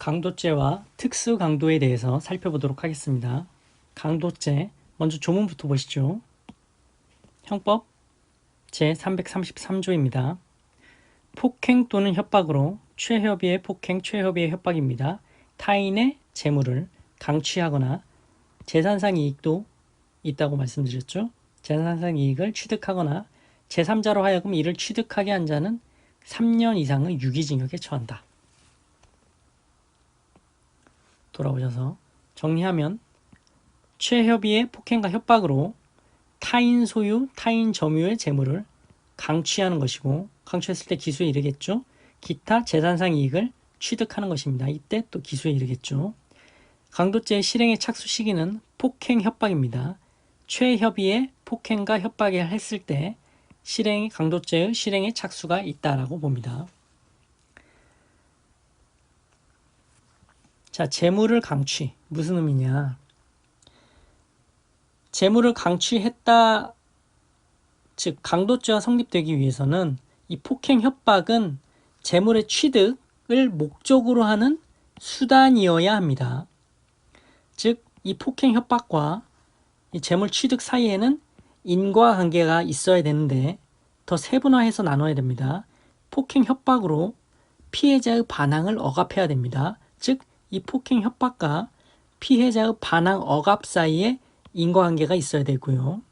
강도죄와 특수 강도에 대해서 살펴보도록 하겠습니다. 강도죄, 먼저 조문부터 보시죠. 형법 제333조입니다. 폭행 또는 협박으로 최협의의 폭행, 최협의의 협박입니다. 타인의 재물을 강취하거나 재산상 이익도 있다고 말씀드렸죠. 재산상 이익을 취득하거나 제3자로 하여금 이를 취득하게 한 자는 3년 이상의 유기징역에 처한다. 돌아오셔서 정리하면 최협의의 폭행과 협박으로 타인 소유, 타인 점유의 재물을 강취하는 것이고, 강취했을 때 기수에 이르겠죠. 기타 재산상 이익을 취득하는 것입니다. 이때 또 기수에 이르겠죠. 강도죄의 실행의 착수 시기는 폭행 협박입니다. 최협의의 폭행과 협박을 했을 때 강도죄의 실행의 착수가 있다라고 봅니다. 자, 재물을 강취. 무슨 의미냐? 재물을 강취했다, 즉 강도죄가 성립되기 위해서는 이 폭행 협박은 재물의 취득을 목적으로 하는 수단이어야 합니다. 즉, 이 폭행 협박과 이 재물 취득 사이에는 인과관계가 있어야 되는데 더 세분화해서 나눠야 됩니다. 폭행 협박으로 피해자의 반항을 억압해야 됩니다. 즉, 이 폭행 협박과 피해자의 반항 억압 사이에 인과관계가 있어야 되고요.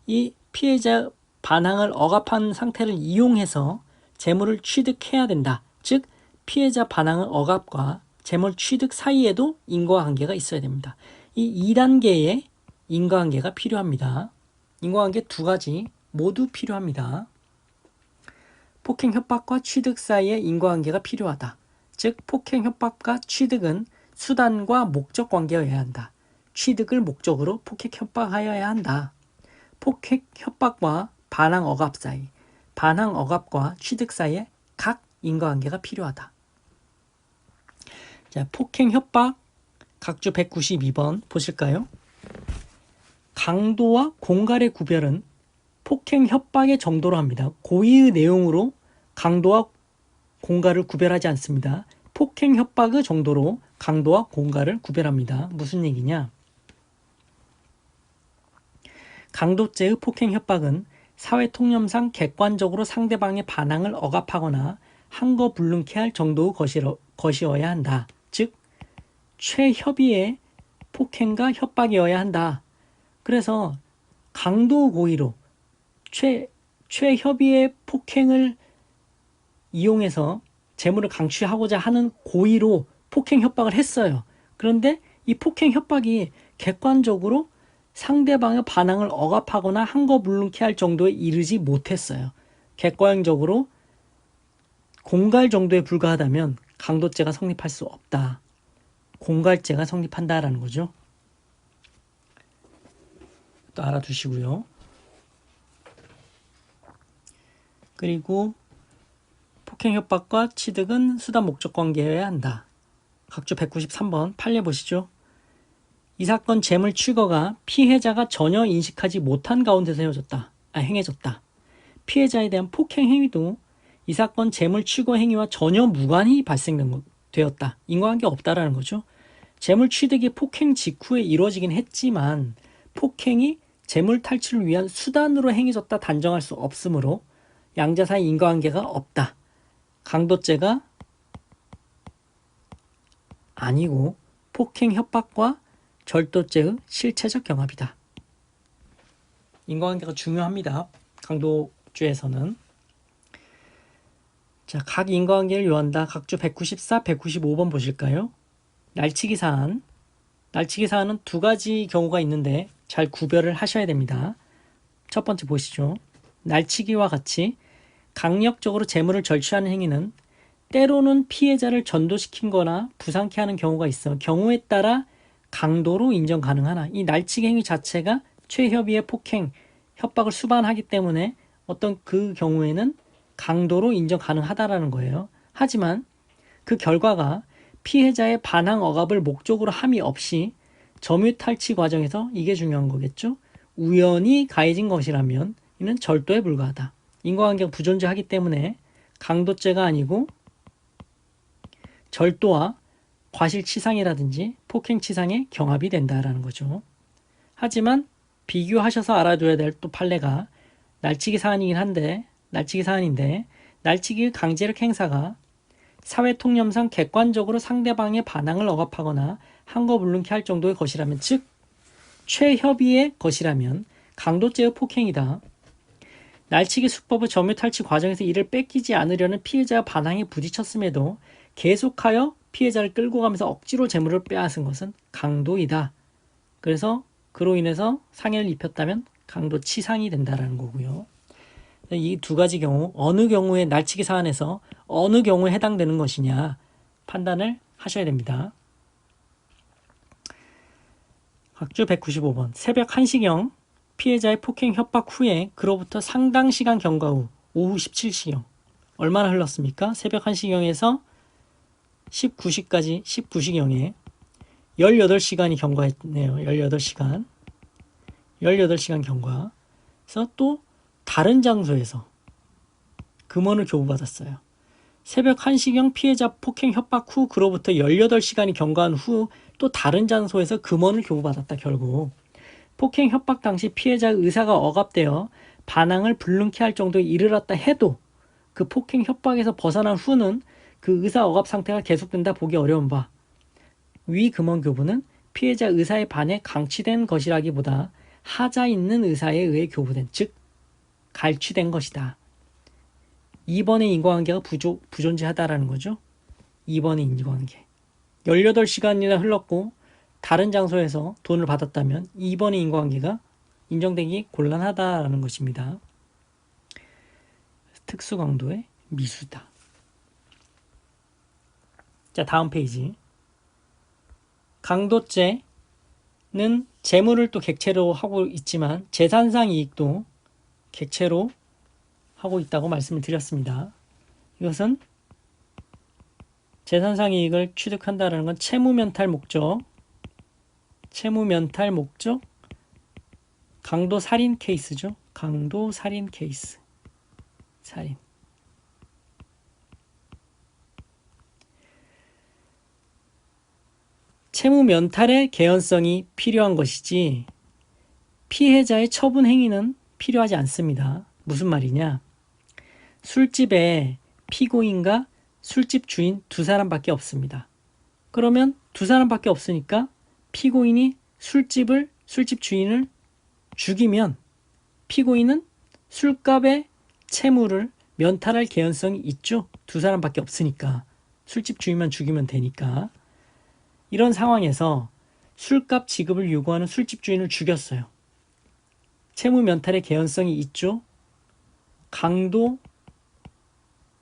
이 피해자 반항을 억압한 상태를 이용해서 재물을 취득해야 된다. 즉, 피해자 반항의 억압과 재물 취득 사이에도 인과관계가 있어야 됩니다. 이 2단계의 인과관계가 필요합니다. 인과관계 두 가지 모두 필요합니다. 폭행 협박과 취득 사이의 인과관계가 필요하다. 즉, 폭행 협박과 취득은 수단과 목적 관계여야 한다. 취득을 목적으로 폭행 협박하여야 한다. 폭행 협박과 반항 억압 사이, 반항 억압과 취득 사이에 각 인과관계가 필요하다. 자, 폭행 협박 각주 192번 보실까요? 강도와 공갈의 구별은 폭행 협박의 정도로 합니다. 고의의 내용으로 강도와 공갈을 구별하지 않습니다. 폭행 협박의 정도로 강도와 공갈을 구별합니다. 무슨 얘기냐? 강도죄의 폭행 협박은 사회 통념상 객관적으로 상대방의 반항을 억압하거나 한거 불능케 할 정도의 것이어야 한다. 즉, 최협의의 폭행과 협박이어야 한다. 그래서 강도 고의로 최협의의 폭행을 이용해서 재물을 강취하고자 하는 고의로 폭행 협박을 했어요. 그런데 이 폭행 협박이 객관적으로 상대방의 반항을 억압하거나 한거 불능케 할 정도에 이르지 못했어요. 객관적으로 공갈 정도에 불과하다면 강도죄가 성립할 수 없다. 공갈죄가 성립한다라는 거죠. 또 알아두시고요. 그리고 폭행 협박과 취득은 수단 목적 관계여야 한다. 각주 193번 판례 보시죠. 이 사건 재물 취거가 피해자가 전혀 인식하지 못한 가운데서 행해졌다. 피해자에 대한 폭행 행위도 이 사건 재물 취거 행위와 전혀 무관히 발생되었다. 인과관계 없다라는 거죠. 재물 취득이 폭행 직후에 이루어지긴 했지만 폭행이 재물 탈취를 위한 수단으로 행해졌다 단정할 수 없으므로 양자 사이 인과관계가 없다. 강도죄가 아니고 폭행 협박과 절도죄의 실체적 경합이다. 인과관계가 중요합니다. 강도죄에서는. 자, 각 인과관계를 요한다. 각주 194, 195번 보실까요? 날치기 사안. 날치기 사안은 두 가지 경우가 있는데 잘 구별을 하셔야 됩니다. 첫 번째 보시죠. 날치기와 같이 강력적으로 재물을 절취하는 행위는 때로는 피해자를 전도시킨 거나 부상케 하는 경우가 있어 경우에 따라 강도로 인정 가능하나 이 날치기 행위 자체가 최협의의 폭행, 협박을 수반하기 때문에 어떤 그 경우에는 강도로 인정 가능하다라는 거예요. 하지만 그 결과가 피해자의 반항 억압을 목적으로 함이 없이 점유 탈취 과정에서 이게 중요한 거겠죠. 우연히 가해진 것이라면 이는 절도에 불과하다. 인과관계가 부존재하기 때문에 강도죄가 아니고 절도와 과실치상이라든지 폭행치상의 경합이 된다라는 거죠. 하지만 비교하셔서 알아둬야 될 또 판례가 날치기 사안인데 날치기 강제력 행사가 사회통념상 객관적으로 상대방의 반항을 억압하거나 한거불능케 할 정도의 것이라면, 즉 최협의의 것이라면 강도죄의 폭행이다. 날치기 수법의 점유 탈취 과정에서 이를 뺏기지 않으려는 피해자의 반항에 부딪혔음에도 계속하여 피해자를 끌고 가면서 억지로 재물을 빼앗은 것은 강도이다. 그래서 그로 인해서 상해를 입혔다면 강도치상이 된다라는 거고요. 이 두 가지 경우 어느 경우에 날치기 사안에서 어느 경우에 해당되는 것이냐 판단을 하셔야 됩니다. 각주 195번 새벽 1시경 피해자의 폭행 협박 후에 그로부터 상당 시간 경과 후 오후 17시경 얼마나 흘렀습니까? 새벽 1시경에서 19시경에 18시간이 경과했네요. 18시간 경과. 그래서 또 다른 장소에서 금원을 교부받았어요. 새벽 1시경 피해자 폭행 협박 후 그로부터 18시간이 경과한 후 또 다른 장소에서 금원을 교부받았다. 결국 폭행 협박 당시 피해자의 의사가 억압되어 반항을 불능케 할 정도에 이르렀다 해도 그 폭행 협박에서 벗어난 후는 그 의사 억압 상태가 계속된다 보기 어려운 바, 위 금원 교부는 피해자 의사에 반해 강취된 것이라기보다 하자 있는 의사에 의해 교부된, 즉 갈취된 것이다. 2번의 인과관계가 부존재하다라는 거죠. 2번의 인과관계. 18시간이나 흘렀고 다른 장소에서 돈을 받았다면 2번의 인과관계가 인정되기 곤란하다라는 것입니다. 특수강도의 미수다. 자, 다음 페이지. 강도죄는 재물을 또 객체로 하고 있지만 재산상 이익도 객체로 하고 있다고 말씀을 드렸습니다. 이것은 재산상 이익을 취득한다는 건 채무면탈 목적, 강도살인 케이스죠. 강도살인 케이스. 살인. 채무면탈의 개연성이 필요한 것이지 피해자의 처분 행위는 필요하지 않습니다. 무슨 말이냐? 술집에 피고인과 술집 주인 두 사람밖에 없습니다. 그러면 두 사람밖에 없으니까 피고인이 술집 주인을 죽이면 피고인은 술값의 채무를 면탈할 개연성이 있죠. 두 사람밖에 없으니까. 술집 주인만 죽이면 되니까. 이런 상황에서 술값 지급을 요구하는 술집 주인을 죽였어요. 채무 면탈의 개연성이 있죠. 강도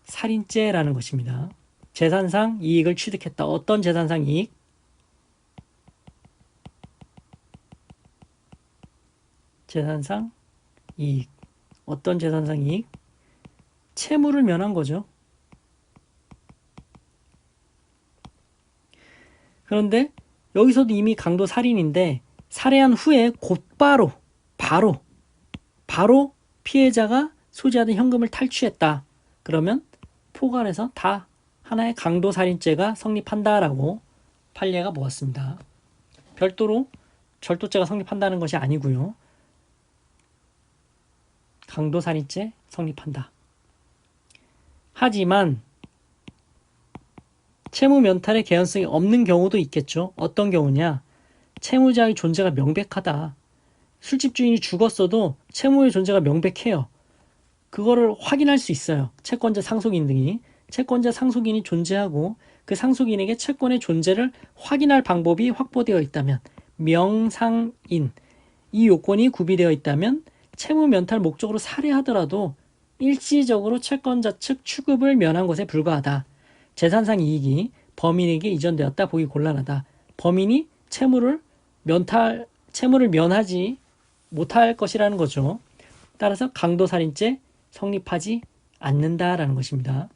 살인죄라는 것입니다. 재산상 이익을 취득했다. 어떤 재산상 이익? 재산상 이익. 어떤 재산상 이익? 채무를 면한 거죠. 그런데 여기서도 이미 강도 살인인데 살해한 후에 곧바로 바로 피해자가 소지하던 현금을 탈취했다. 그러면 포괄해서 다 하나의 강도살인죄가 성립한다라고 판례가 모았습니다. 별도로 절도죄가 성립한다는 것이 아니고요. 강도살인죄 성립한다. 하지만 채무면탈의 개연성이 없는 경우도 있겠죠. 어떤 경우냐? 채무자의 존재가 명백하다. 술집 주인이 죽었어도 채무의 존재가 명백해요. 그거를 확인할 수 있어요. 채권자 상속인 등이. 채권자 상속인이 존재하고 그 상속인에게 채권의 존재를 확인할 방법이 확보되어 있다면, 명상인, 이 요건이 구비되어 있다면 채무면탈 목적으로 살해하더라도 일시적으로 채권자 측 취급을 면한 것에 불과하다. 재산상 이익이 범인에게 이전되었다 보기 곤란하다. 범인이 채무를 면하지 못할 것이라는 거죠. 따라서 강도살인죄 성립하지 않는다라는 것입니다.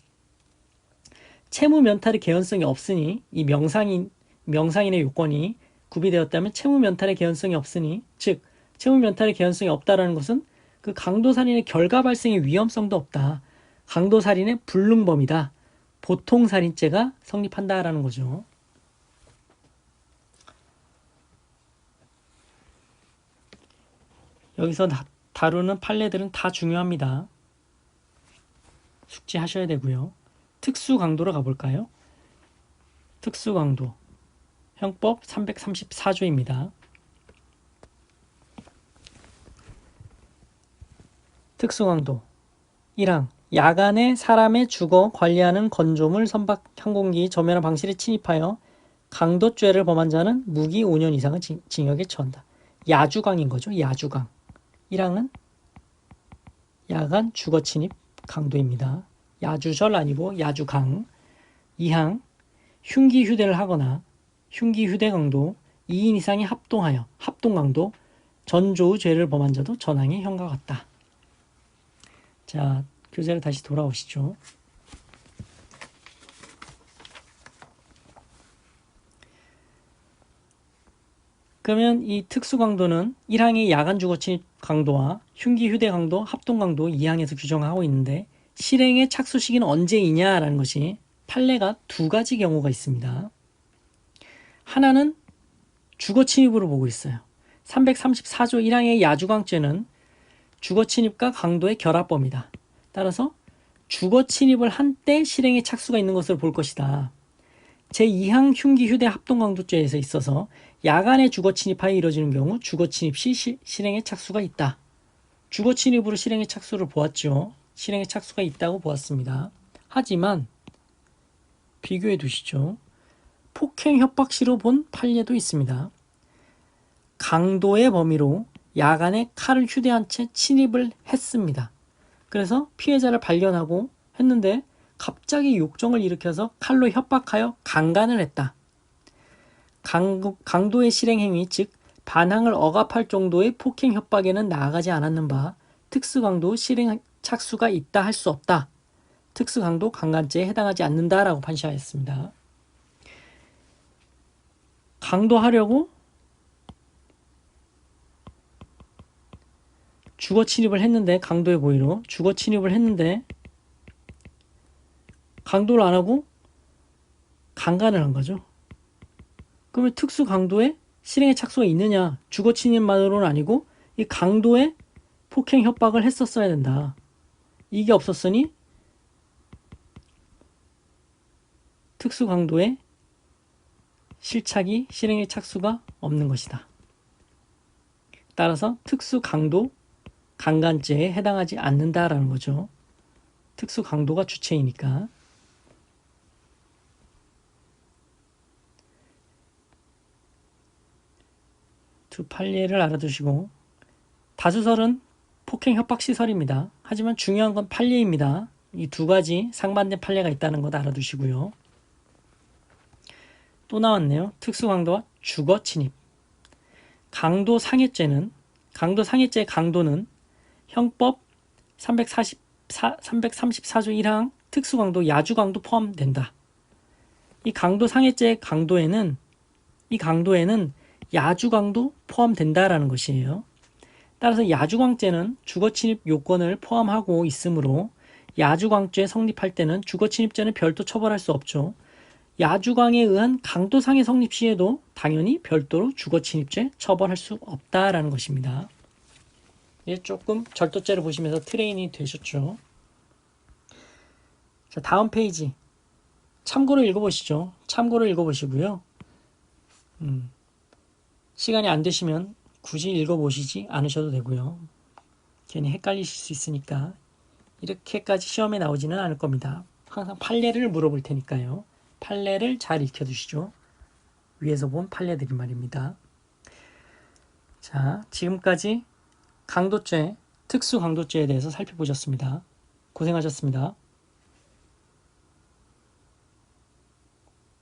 채무 면탈의 개연성이 없으니 이 명상인의 요건이 구비되었다면 채무 면탈의 개연성이 없으니, 즉 채무 면탈의 개연성이 없다라는 것은 그 강도살인의 결과 발생의 위험성도 없다. 강도살인의 불능범이다. 보통살인죄가 성립한다라는 거죠. 여기서 다루는 판례들은 다 중요합니다. 숙지하셔야 되고요. 특수 강도로 가볼까요? 특수 강도 형법 334조입니다. 특수 강도 1항 야간에 사람의 주거 관리하는 건조물 선박 항공기 저면화 방실에 침입하여 강도죄를 범한 자는 무기 5년 이상의 징역에 처한다. 야주강인 거죠. 야주강. 1항은 야간 주거 침입 강도입니다. 야주절 아니고 야주강. 2항 흉기 휴대를 하거나 흉기 휴대 강도 2인 이상이 합동하여 합동 강도 전조의 죄를 범한 자도 전항의 형과 같다. 자, 교재로 다시 돌아오시죠. 그러면 이 특수 강도는 1항의 야간 주거 침입 강도와 흉기 휴대 강도, 합동 강도 2항에서 규정하고 있는데 실행의 착수 시기는 언제이냐라는 것이 판례가 두 가지 경우가 있습니다. 하나는 주거 침입으로 보고 있어요. 334조 1항의 야주강죄는 주거 침입과 강도의 결합범이다. 따라서 주거 침입을 한 때 실행의 착수가 있는 것으로 볼 것이다. 제2항 흉기 휴대 합동 강도죄에서 있어서 야간에 주거 침입하여 이루어지는 경우 주거 침입 시 실행의 착수가 있다. 주거 침입으로 실행의 착수를 보았죠. 실행의 착수가 있다고 보았습니다. 하지만 비교해 두시죠. 폭행 협박 시로 본 판례도 있습니다. 강도의 범위로 야간에 칼을 휴대한 채 침입을 했습니다. 그래서 피해자를 발견하고 했는데 갑자기 욕정을 일으켜서 칼로 협박하여 강간을 했다. 강도의 실행 행위, 즉 반항을 억압할 정도의 폭행 협박에는 나아가지 않았는 바 특수강도 실행 착수가 있다 할 수 없다. 특수강도 강간죄에 해당하지 않는다라고 판시하였습니다. 강도하려고 주거 침입을 했는데 강도의 고의로 주거 침입을 했는데 강도를 안 하고 강간을 한 거죠. 그러면 특수 강도의 실행의 착수가 있느냐? 주거 침입만으로는 아니고 이 강도의 폭행 협박을 했었어야 된다. 이게 없었으니 특수 강도의 실착이 실행의 착수가 없는 것이다. 따라서 특수 강도 강간죄에 해당하지 않는다라는 거죠. 특수 강도가 주체이니까. 두 판례를 알아두시고 다수설은 폭행 협박 시설입니다. 하지만 중요한 건 판례입니다. 이 두 가지 상반된 판례가 있다는 것 알아두시고요. 또 나왔네요. 특수 강도와 주거 침입. 강도 상해죄는 강도상해죄의 강도는 형법 334조 1항 특수강도 야주강도 포함된다. 이 강도상해죄의 강도에는 야주강도 포함된다라는 것이에요. 따라서 야주강죄는 주거침입 요건을 포함하고 있으므로 야주강죄 성립할 때는 주거침입죄는 별도 처벌할 수 없죠. 야주강에 의한 강도상해 성립 시에도 당연히 별도로 주거침입죄 처벌할 수 없다라는 것입니다. 조금 절도죄를 보시면서 트레이닝이 되셨죠. 자, 다음 페이지 참고로 읽어보시죠. 참고로 읽어보시고요. 시간이 안 되시면 굳이 읽어보시지 않으셔도 되고요. 괜히 헷갈리실 수 있으니까 이렇게까지 시험에 나오지는 않을 겁니다. 항상 판례를 물어볼 테니까요. 판례를 잘 익혀두시죠. 위에서 본 판례들이 말입니다. 자, 지금까지 강도죄, 특수강도죄에 대해서 살펴보셨습니다. 고생하셨습니다.